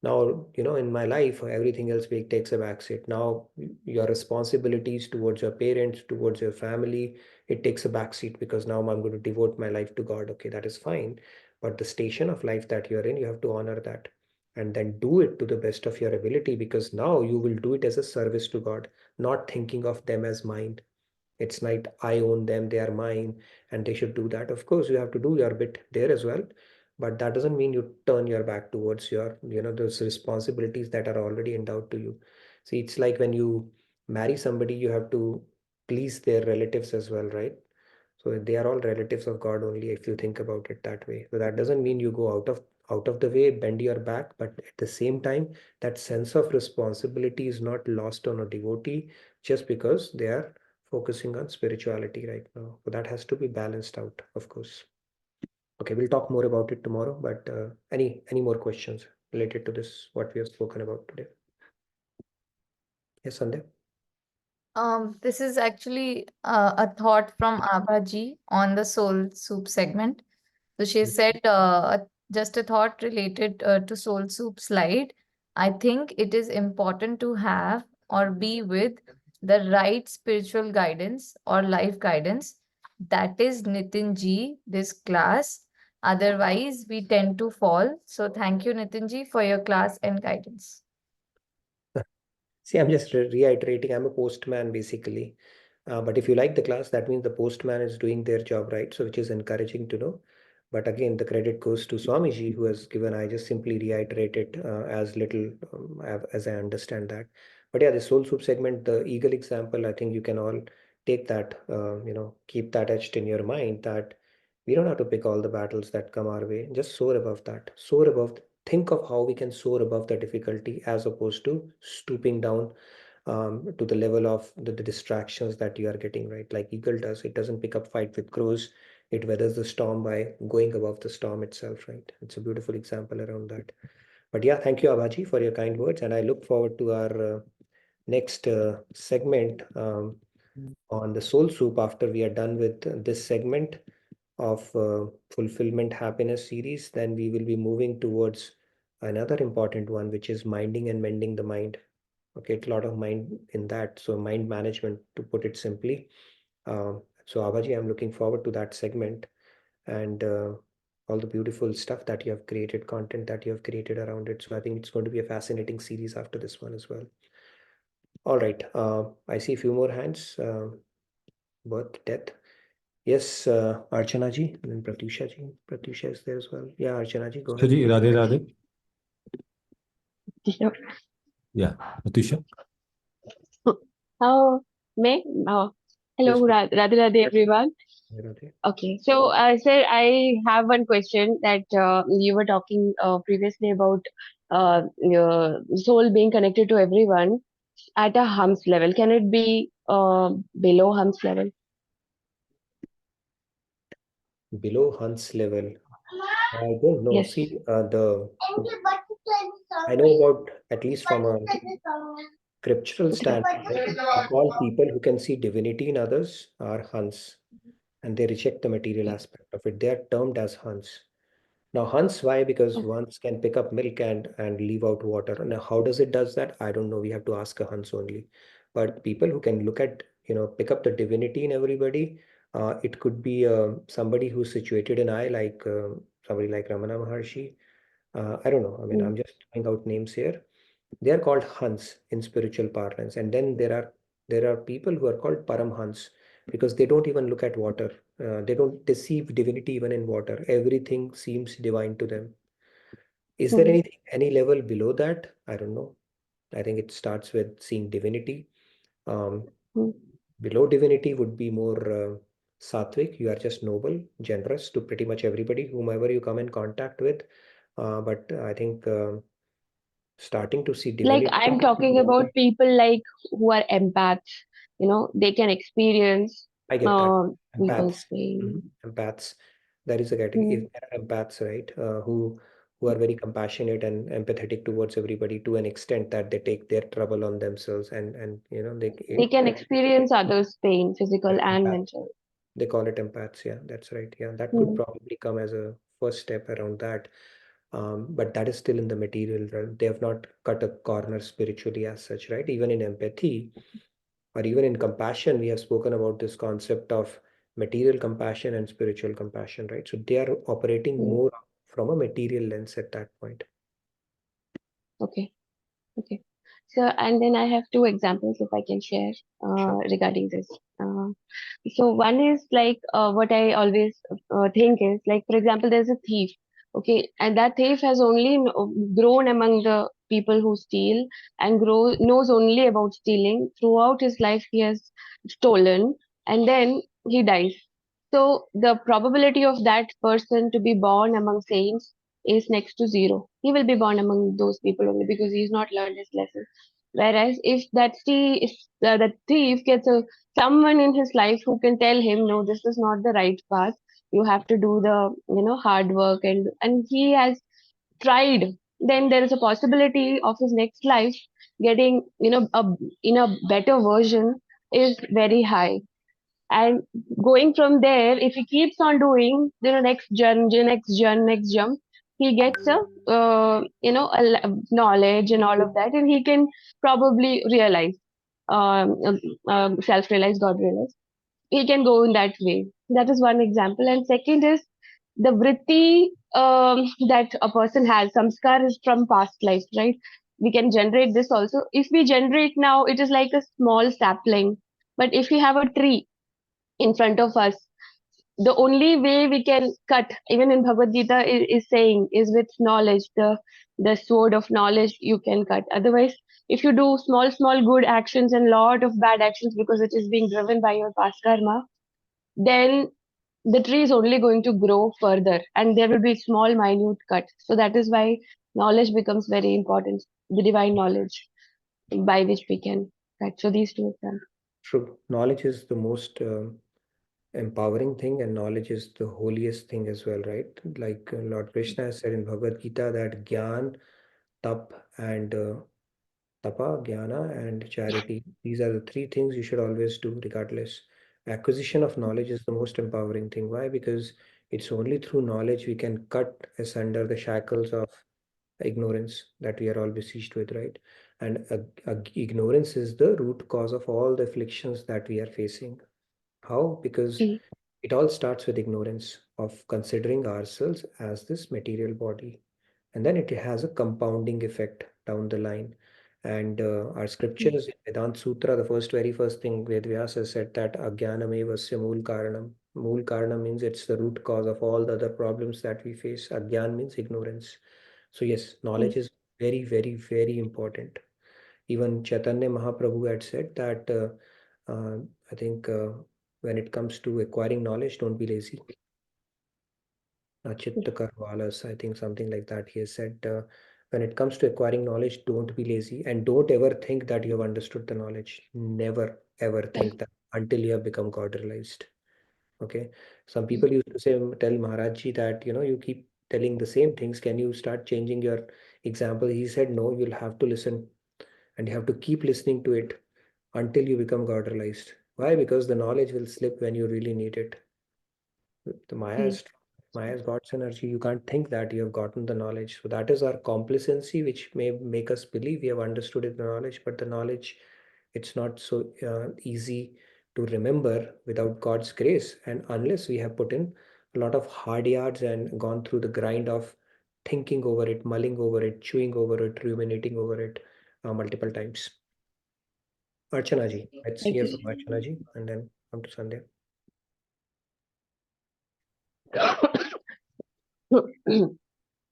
Now, in my life, everything else takes a backseat. Now, your responsibilities towards your parents, towards your family, it takes a backseat because now I'm going to devote my life to God. Okay, that is fine. But the station of life that you're in, you have to honor that and then do it to the best of your ability, because now you will do it as a service to God, not thinking of them as mine. It's like I own them, they are mine, and they should do that. Of course, you have to do your bit there as well, but that doesn't mean you turn your back towards those responsibilities that are already endowed to you. See, it's like when you marry somebody, you have to please their relatives as well, right? So they are all relatives of God only if you think about it that way. So that doesn't mean you go out of the way, bend your back, but at the same time, that sense of responsibility is not lost on a devotee just because they are focusing on spirituality right now. So that has to be balanced out, of course. Okay, we'll talk more about it tomorrow, but any more questions related to this, what we have spoken about today? Yes, Sandhya? This is actually a thought from Abhaji on the Soul Soup segment. So she said, just a thought related to Soul Soup slide. I think it is important to have or be with the right spiritual guidance or life guidance. That is Nitin ji, this class. Otherwise, we tend to fall. So thank you, Nitin ji, for your class and guidance. See, I'm just reiterating, I'm a postman basically. But if you like the class, that means the postman is doing their job right, so which is encouraging to know. But again, the credit goes to Swamiji, who has given, I just simply reiterated as little as I understand that. But yeah, the Soul Soup segment, the eagle example, I think you can all take that, keep that etched in your mind, that we don't have to pick all the battles that come our way. Just soar above that. Soar above. Think of how we can soar above the difficulty as opposed to stooping down to the level of the distractions that you are getting, right? Like eagle does. It doesn't pick up fight with crows. It weathers the storm by going above the storm itself, right? It's a beautiful example around that. But yeah, thank you, Abhaji, for your kind words. And I look forward to our next segment on the soul soup after we are done with this segment of fulfillment happiness series. Then we will be moving towards another important one, which is minding and mending the mind. Okay, it's a lot of mind in that. So mind management, to put it simply. So Abaji, I'm looking forward to that segment and all the beautiful stuff that you have created, content that you have created around it. So I think it's going to be a fascinating series after this one as well. All right, I see a few more hands. Birth, death. Yes, Archana ji and then Pratyusha ji. Pratyusha is there as well. Yeah, Archana ji, go ahead. Ji, Radhe Radhe. Yep. Yeah, Pratyusha. Oh, may oh, hello, Yes, Radhe Radhe, everyone. Radhe. Okay, so sir, I have one question that you were talking previously about your soul being connected to everyone at a humps level. Can it be below humps level? Below Hans level. I don't know. Yes. See, I know about, at least from a scriptural Okay. standpoint, all people who can see divinity in others are Hans, and they reject the material aspect of it. They are termed as Hans. Now, Hans, why? Because Hans can pick up milk and leave out water. Now, how does it does that? I don't know. We have to ask a Hans only. But people who can look at, pick up the divinity in everybody, it could be somebody who's situated in I, like somebody like Ramana Maharshi. I don't know. I mean, I'm just throwing out names here. They are called Hans in spiritual parlance. And then there are people who are called Paramhans because they don't even look at water. They don't deceive divinity even in water. Everything seems divine to them. Is there any level below that? I don't know. I think it starts with seeing divinity. Um, Below divinity would be more sattvic. You are just noble, generous to pretty much everybody, whomever you come in contact with. But I think starting to see Like divinity. I'm talking about people like who are empaths. They can experience I get that. people's Empaths. pain. Empaths. That is a category. If there are empaths, right, who are very compassionate and empathetic towards everybody to an extent that they take their trouble on themselves and They can experience others' pain, physical and empath. mental. They call it empaths. Yeah, that's right. Yeah, that could probably come as a first step around that. But that is still in the material realm. They have not cut a corner spiritually as such, right? Even in empathy or even in compassion, we have spoken about this concept of material compassion and spiritual compassion, right? So they are operating more from a material lens at that point. Okay. Okay. So, and then I have two examples if I can share Sure. regarding this. So one is like what I always think is like, for example, there's a thief. Okay, and that thief has only grown among the people who steal and knows only about stealing. Throughout his life, he has stolen, and then he dies. So the probability of that person to be born among saints is next to zero. He will be born among those people only because he's not learned his lesson. Whereas if that thief gets someone in his life who can tell him, no, this is not the right path. You have to do the hard work, and he has tried. Then there is a possibility of his next life getting in a better version is very high. And going from there, if he keeps on doing next jump, he gets knowledge and all of that, and he can probably realize, self-realize, God realize. He can go in that way. That is one example. And second is the vritti that a person has. Samskar is from past life, right? We can generate this also. If we generate now, it is like a small sapling. But if we have a tree in front of us, the only way we can cut, even in Bhagavad Gita is saying, is with knowledge. The sword of knowledge you can cut. Otherwise, if you do small good actions and lot of bad actions because it is being driven by your past karma, then the tree is only going to grow further and there will be small minute cut. So that is why knowledge becomes very important, the divine knowledge by which we can cut. So these two examples. True. Knowledge is the most empowering thing, and knowledge is the holiest thing as well, right? Like Lord Krishna has said in Bhagavad Gita that Gyan, Tap, and Tapa, Jnana, and charity. These are the three things you should always do, regardless. Acquisition of knowledge is the most empowering thing. Why? Because it's only through knowledge we can cut asunder the shackles of ignorance that we are all besieged with, right? And ignorance is the root cause of all the afflictions that we are facing. How? Because it all starts with ignorance of considering ourselves as this material body. And then it has a compounding effect down the line. And our scriptures in Vedanta Sutra, the very first thing Vedvyasa said that Ajnanamevasya Mool Karanam. Mool Karanam means it's the root cause of all the other problems that we face. Ajnan means ignorance. So yes, knowledge is very, very, very important. Even Chaitanya Mahaprabhu had said that I think when it comes to acquiring knowledge, don't be lazy. Chitta Karvalas, I think something like that. He has said, when it comes to acquiring knowledge, don't be lazy and don't ever think that you have understood the knowledge. Never ever think that until you have become God realized. Okay. Some people used to say, tell Maharajji that, you keep telling the same things. Can you start changing your example? He said, no, you'll have to listen and you have to keep listening to it until you become God realized. Why? Because the knowledge will slip when you really need it. The Maya is God's energy. You can't think that you have gotten the knowledge. So that is our complacency, which may make us believe we have understood it, the knowledge, but the knowledge, it's not so easy to remember without God's grace. And unless we have put in a lot of hard yards and gone through the grind of thinking over it, mulling over it, chewing over it, ruminating over it multiple times. Archana ji, let's hear from Archana ji and then come to Sandhya.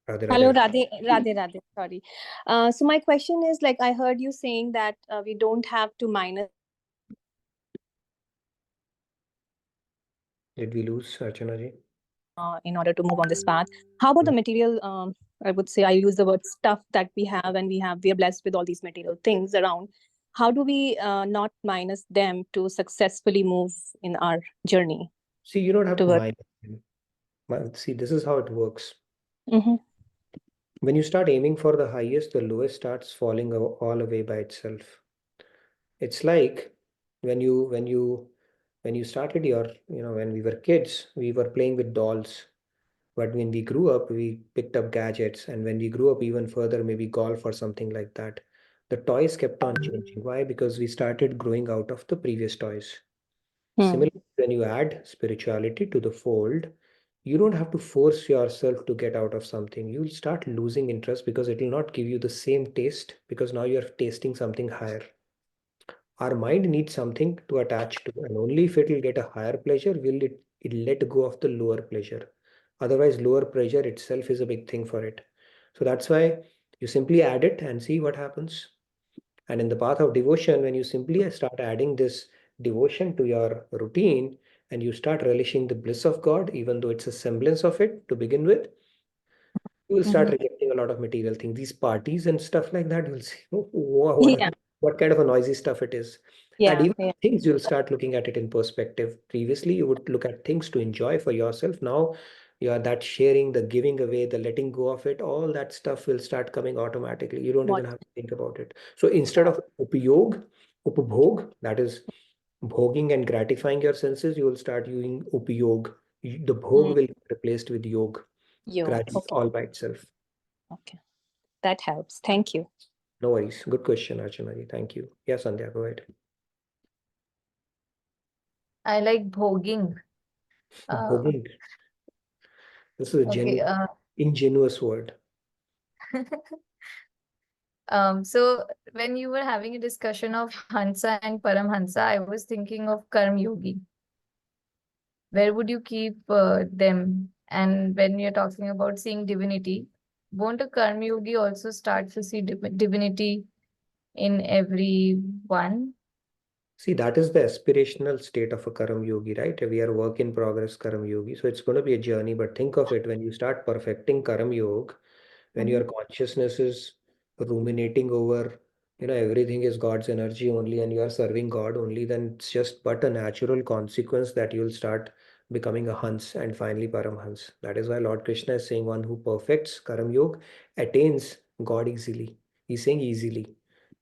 Hello, Radhe. Sorry. So my question is, like, I heard you saying that we don't have to minus. Did we lose Archana ji? In order to move on this path. How about the material? I would say I use the word stuff that we have, and we are blessed with all these material things around. How do we not minus them to successfully move in our journey? See, you don't have to minus them. See, this is how it works. When you start aiming for the highest, the lowest starts falling all away by itself. It's like when you started when we were kids, we were playing with dolls. But when we grew up, we picked up gadgets, and when we grew up even further, maybe golf or something like that, the toys kept on changing. Why? Because we started growing out of the previous toys. Similarly, when you add spirituality to the fold, you don't have to force yourself to get out of something. You'll start losing interest because it will not give you the same taste because now you're tasting something higher. Our mind needs something to attach to, and only if it will get a higher pleasure will it let go of the lower pleasure. Otherwise, lower pleasure itself is a big thing for it. So that's why you simply add it and see what happens. And in the path of devotion, when you simply start adding this devotion to your routine and you start relishing the bliss of God, even though it's a semblance of it to begin with, you will start rejecting a lot of material things. These parties and stuff like that, you'll see Yeah, what kind of a noisy stuff it is. And yeah, even yeah. things, you'll start looking at it in perspective. Previously, you would look at things to enjoy for yourself. Now, that sharing, the giving away, the letting go of it, all that stuff will start coming automatically. You don't What? even have to think about it. So instead of upyog, upbhog, that is bhogging and gratifying your senses, you will start using upyog. The bhog will be replaced with yog Yoga. gradually Okay, all by itself. okay. That helps. Thank you. No worries. Good question, Archana. Thank you. Yes, Sandhya, go ahead. I like bhogging. Bhogging. This is a Okay. ingenuous word. So when you were having a discussion of Hansa and Paramhansa, I was thinking of Karm Yogi. Where would you keep them? And when you're talking about seeing divinity, won't a Karm Yogi also start to see divinity in everyone? See, that is the aspirational state of a Karam Yogi, right? We are work in progress Karam Yogi. So it's going to be a journey, but think of it when you start perfecting Karam Yoga, when your consciousness is ruminating over, everything is God's energy only and you are serving God only, then it's just but a natural consequence that you'll start becoming a Hans and finally Paramhans. That is why Lord Krishna is saying one who perfects Karam Yoga attains God easily. He's saying easily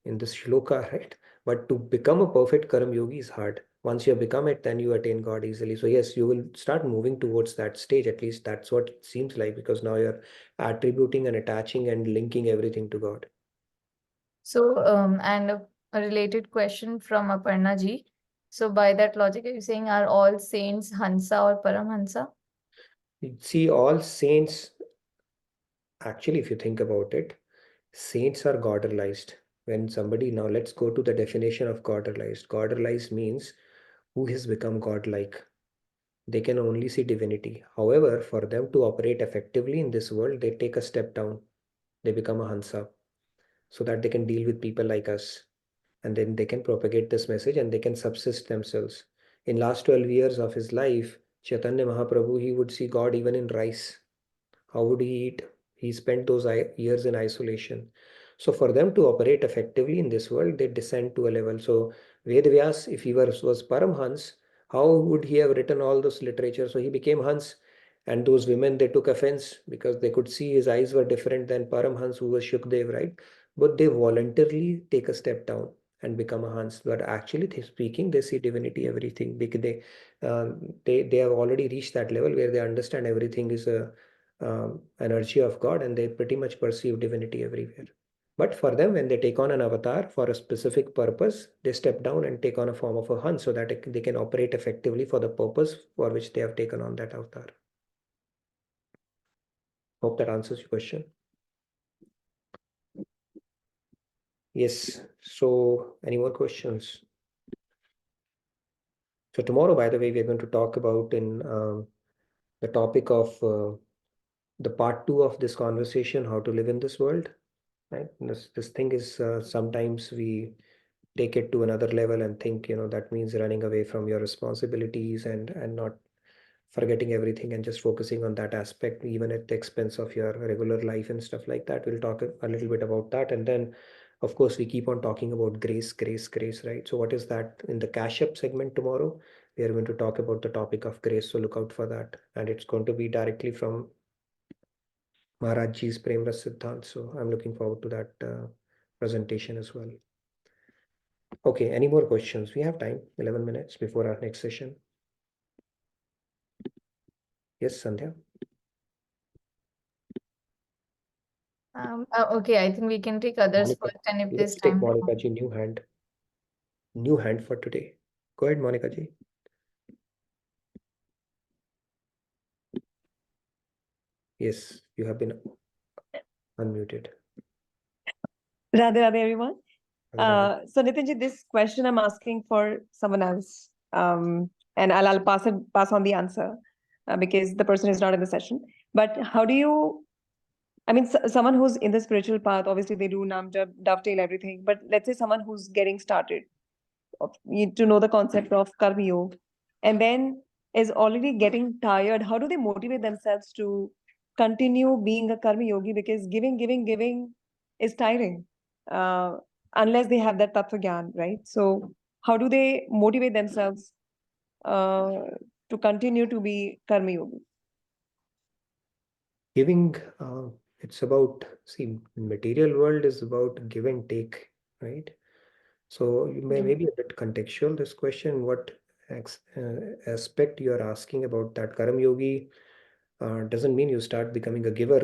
in this shloka, right? But to become a perfect Karam Yogi is hard. Once you have become it, then you attain God easily. So yes, you will start moving towards that stage. At least that's what it seems like because now you're attributing and attaching and linking everything to God. So, and a related question from Aparna ji. So, by that logic, are you saying are all saints Hansa or Paramhansa? See, all saints, actually, if you think about it, saints are godalized. When somebody, now let's go to the definition of godalized. Godalized means who has become godlike. They can only see divinity. However, for them to operate effectively in this world, they take a step down. They become a Hansa so that they can deal with people like us. And then they can propagate this message and they can subsist themselves. In last 12 years of his life, Chaitanya Mahaprabhu, he would see God even in rice. How would he eat? He spent those years in isolation. So for them to operate effectively in this world, they descend to a level. So Vedvyas, if he was Paramhans, how would he have written all those literature? So he became Hans. And those women, they took offense because they could see his eyes were different than Paramhans, who was Shukdev, right? But they voluntarily take a step down and become a Hans. But actually speaking, they see divinity, everything. They have already reached that level where they understand everything is a energy of God and they pretty much perceive divinity everywhere. But for them, when they take on an avatar for a specific purpose, they step down and take on a form of a Hun so that they can operate effectively for the purpose for which they have taken on that avatar. Hope that answers your question. Yes. So, any more questions? So tomorrow, by the way, we're going to talk about in the topic of the part 2 of this conversation, how to live in this world. Right? This thing is sometimes we take it to another level and think, that means running away from your responsibilities and not forgetting everything and just focusing on that aspect, even at the expense of your regular life and stuff like that. We'll talk a little bit about that. And then, of course, we keep on talking about grace, grace, grace, right? So what is that in the Cash Up segment tomorrow? We are going to talk about the topic of grace. So look out for that. And it's going to be directly from Maharaj Ji's Prem Ras Siddhant. So I'm looking forward to that presentation as well. Okay, any more questions? We have time, 11 minutes before our next session. Yes, Sandhya. Okay, I think we can take others Monica, first, and if there's let's take time. Monica ji, new hand. New hand for today. Go ahead, Monica ji. Yes, you have been unmuted. Radhe Radhe, everyone. Radhe So Nitinji, this question I'm asking for someone else, and I'll pass on the answer because the person is not in the session. But how do you? I mean, someone who's in the spiritual path, obviously they do nam jap, dovetail everything. But let's say someone who's getting started, need to know the concept of karma yoga, and then is already getting tired. How do they motivate themselves to continue being a karma yogi? Because giving is tiring, unless they have that tattva gyan, right? So how do they motivate themselves to continue to be karma yogi? Giving, it's about, see, material world is about give and take, right? So you may be a bit contextual this question, what aspect you are asking about that. Karam yogi doesn't mean you start becoming a giver,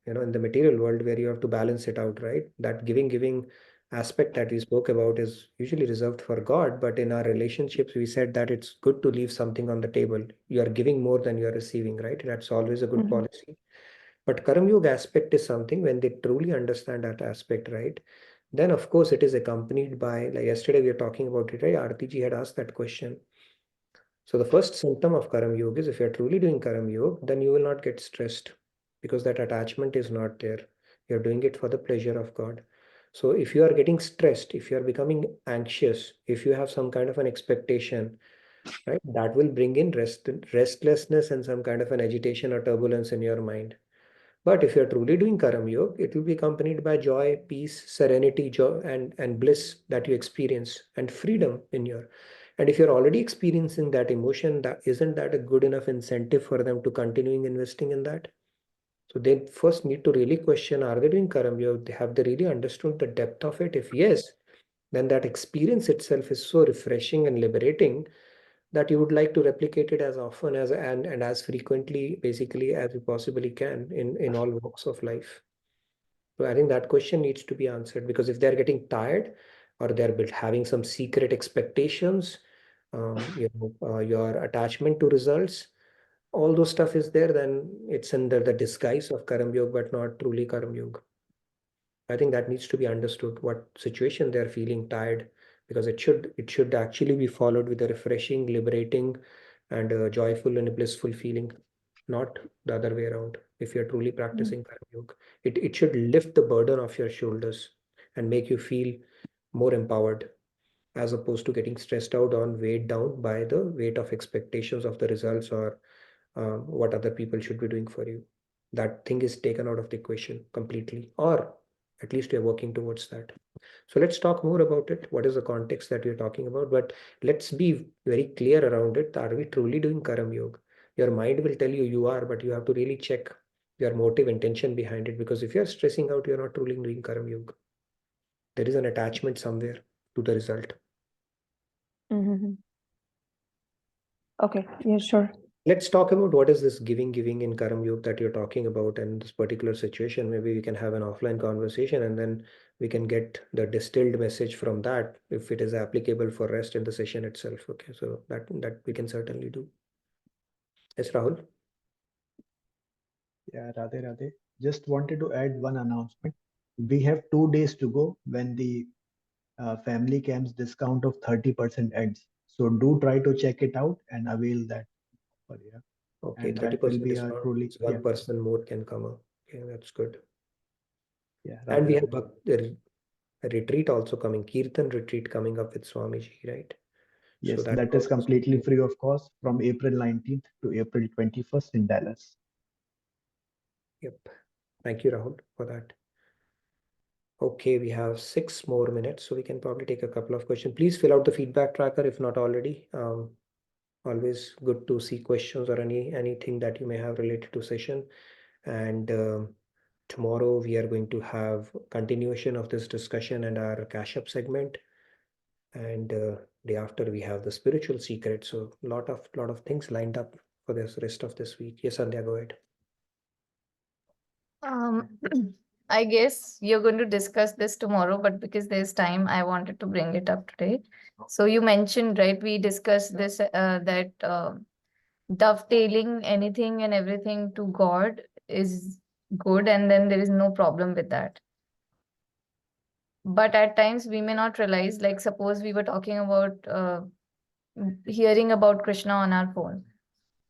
in the material world where you have to balance it out, right? That giving aspect that we spoke about is usually reserved for God, but in our relationships, we said that it's good to leave something on the table. You are giving more than you are receiving, right? That's always a good policy. But Karam Yoga aspect is something when they truly understand that aspect, right? Then of course it is accompanied by, like yesterday we were talking about it, right? Aarti ji had asked that question. So the first symptom of Karam Yoga is if you're truly doing Karam Yoga, then you will not get stressed because that attachment is not there. You're doing it for the pleasure of God. So if you are getting stressed, if you are becoming anxious, if you have some kind of an expectation, right, that will bring in restlessness and some kind of an agitation or turbulence in your mind. But if you're truly doing Karam Yoga, it will be accompanied by joy, peace, serenity, joy, and bliss that you experience and freedom in your. And if you're already experiencing that emotion, isn't that a good enough incentive for them to continuing investing in that? So they first need to really question, are they doing Karam Yoga? Have they really understood the depth of it? If yes, then that experience itself is so refreshing and liberating that you would like to replicate it as often as and as frequently basically as you possibly can in all walks of life. So I think that question needs to be answered, because if they're getting tired or they're having some secret expectations, your attachment to results, all those stuff is there, then it's under the disguise of Karam Yoga but not truly Karam Yoga. I think that needs to be understood, what situation they're feeling tired, because it should actually be followed with a refreshing, liberating, and a joyful and a blissful feeling, not the other way around. If you're truly practicing Karma Yoga, it should lift the burden off your shoulders and make you feel more empowered, as opposed to getting stressed out or weighed down by the weight of expectations of the results or what other people should be doing for you. That thing is taken out of the equation completely, or at least you're working towards that. So let's talk more about it. What is the context that we're talking about? But let's be very clear around it. Are we truly doing Karam Yoga? Your mind will tell you you are, but you have to really check your motive intention behind it, because if you're stressing out, you're not truly doing Karam Yoga. There is an attachment somewhere to the result. Okay, yeah, sure. Let's talk about what is this giving in Karam Yoga that you're talking about and this particular situation. Maybe we can have an offline conversation and then we can get the distilled message from that if it is applicable for rest in the session itself. Okay, so that we can certainly do. Yes, Rahul. Yeah, Radhe Radhe. Just wanted to add one announcement. We have 2 days to go when the family camps discount of 30% ends. So do try to check it out and avail that. Yeah. Okay, And that will 30% be a discount. truly, It's one person more can come up. Okay, that's good. yeah. And Radhe we have Radhe. a retreat also coming, Kirtan retreat coming up with Swamiji, right? Yes, So that is completely free of cost from April 19th to April 21st in Dallas. Yep. Thank you, Rahul, for that. Okay, we have 6 more minutes, so we can probably take a couple of questions. Please fill out the feedback tracker if not already. Always good to see questions or anything that you may have related to session. And tomorrow we are going to have continuation of this discussion and our cash up segment. And day after we have the spiritual secret. So lot of things lined up for this rest of this week. Yes, Sandhya, go ahead. I guess you're going to discuss this tomorrow, but because there's time, I wanted to bring it up today. So you mentioned, right, we discussed this, that dovetailing anything and everything to God is good, and then there is no problem with that. But at times we may not realize, like suppose we were talking about hearing about Krishna on our phone.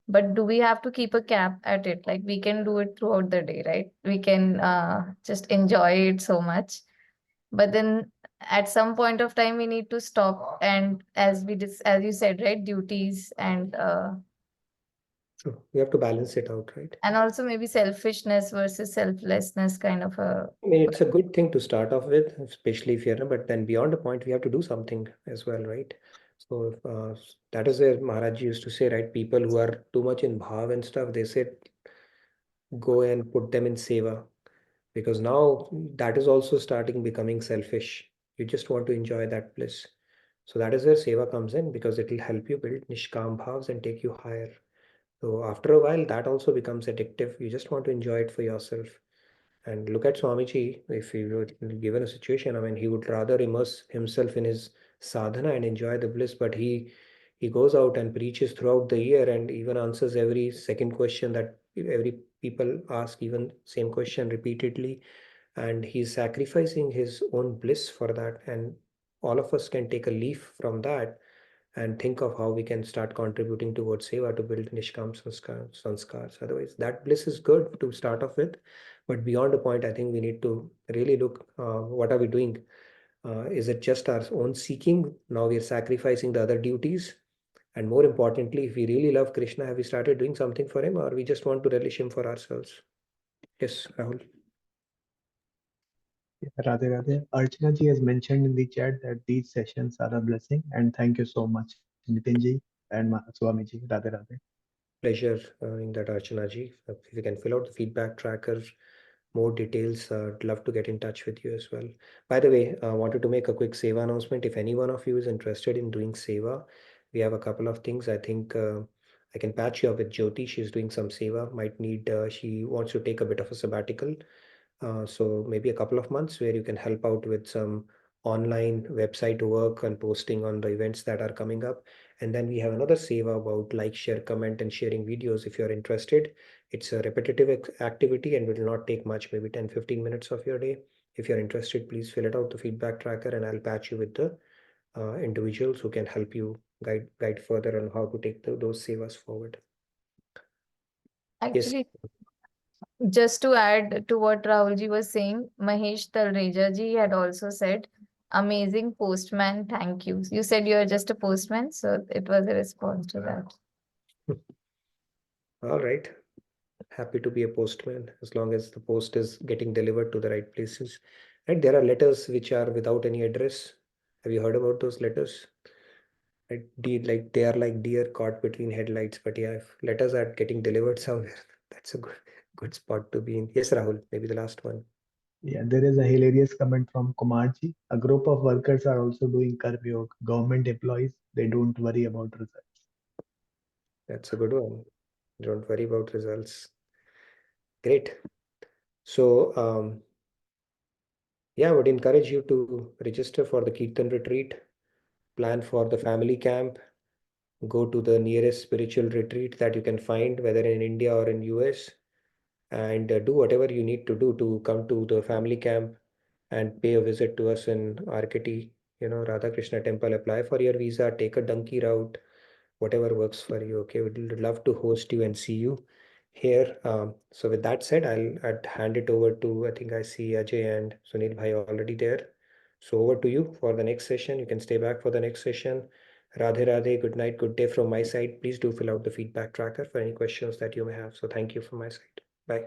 But do we have to keep a cap at it? Like we can do it throughout the day, right? We can just enjoy it so much. But then at some point of time, we need to stop. And as as you said, right, duties True. We have to balance it out, right? and also maybe selfishness versus selflessness kind of a. I mean, it's a good thing to start off with, especially if you're, but then beyond a point, we have to do something as well, right? So that is where Maharaj used to say, right? People who are too much in bhav and stuff, they said, go and put them in seva, because now that is also starting becoming selfish. You just want to enjoy that bliss. So that is where seva comes in, because it will help you build nishkam bhavs and take you higher. So after a while, that also becomes addictive. You just want to enjoy it for yourself. And look at Swamiji, if he were given a situation, I mean, he would rather immerse himself in his sadhana and enjoy the bliss, but he goes out and preaches throughout the year and even answers every second question that every people ask, even same question repeatedly. And he's sacrificing his own bliss for that. And all of us can take a leaf from that and think of how we can start contributing towards seva to build nishkam sanskars. Otherwise, that bliss is good to start off with, but beyond a point, I think we need to really look, what are we doing? Is it just our own seeking? Now we are sacrificing the other duties. And more importantly, if we really love Krishna, have we started doing something for him, or we just want to relish him for ourselves? Yes, Rahul. Radhe Radhe. Archana ji has mentioned in the chat that these sessions are a blessing, and thank you so much, Nitin ji and Swami ji. Radhe Radhe. Pleasure in that, Archana ji. If you can fill out the feedback tracker, more details, I'd love to get in touch with you as well. By the way, I wanted to make a quick seva announcement. If any one of you is interested in doing seva, we have a couple of things. I think I can patch you up with Jyoti. She's doing some seva. Might need, she wants to take a bit of a sabbatical. So maybe a couple of months where you can help out with some online website work and posting on the events that are coming up. And then we have another seva about like, share, comment, and sharing videos. If you're interested, it's a repetitive activity and will not take much, maybe 10-15 minutes of your day. If you're interested, please fill it out, the feedback tracker, and I'll patch you with the individuals who can help you guide further on how to take those sevas forward. Actually, just to add to what Rahulji was saying, Mahesh Talreja ji had also said, amazing postman, thank you. You said you are just a postman, so it was a response to that. All right. Happy to be a postman as long as the post is getting delivered to the right places. Right? There are letters which are without any address. Have you heard about those letters? Right? Like they are like deer caught between headlights. But yeah, if letters are getting delivered somewhere, that's a good spot to be in. Yes, Rahul, maybe the last one. Yeah, there is a hilarious comment from Kumarji. A group of workers are also doing Karma Yoga. Government employees, they don't worry about results. That's a good one. Don't worry about results. Great. So, yeah, I would encourage you to register for the Kirtan retreat, plan for the family camp, go to the nearest spiritual retreat that you can find, whether in India or in US, and do whatever you need to do to come to the family camp and pay a visit to us in Arketi, Radha Krishna temple. Apply for your visa, take a donkey route, whatever works for you. Okay, we'd love to host you and see you here. So with that said, I'd hand it over to, I think I see Ajay and Sunil Bhai already there. So over to you for the next session. You can stay back for the next session. Radhe Radhe, good night, good day from my side. Please do fill out the feedback tracker for any questions that you may have. So thank you from my side. Bye.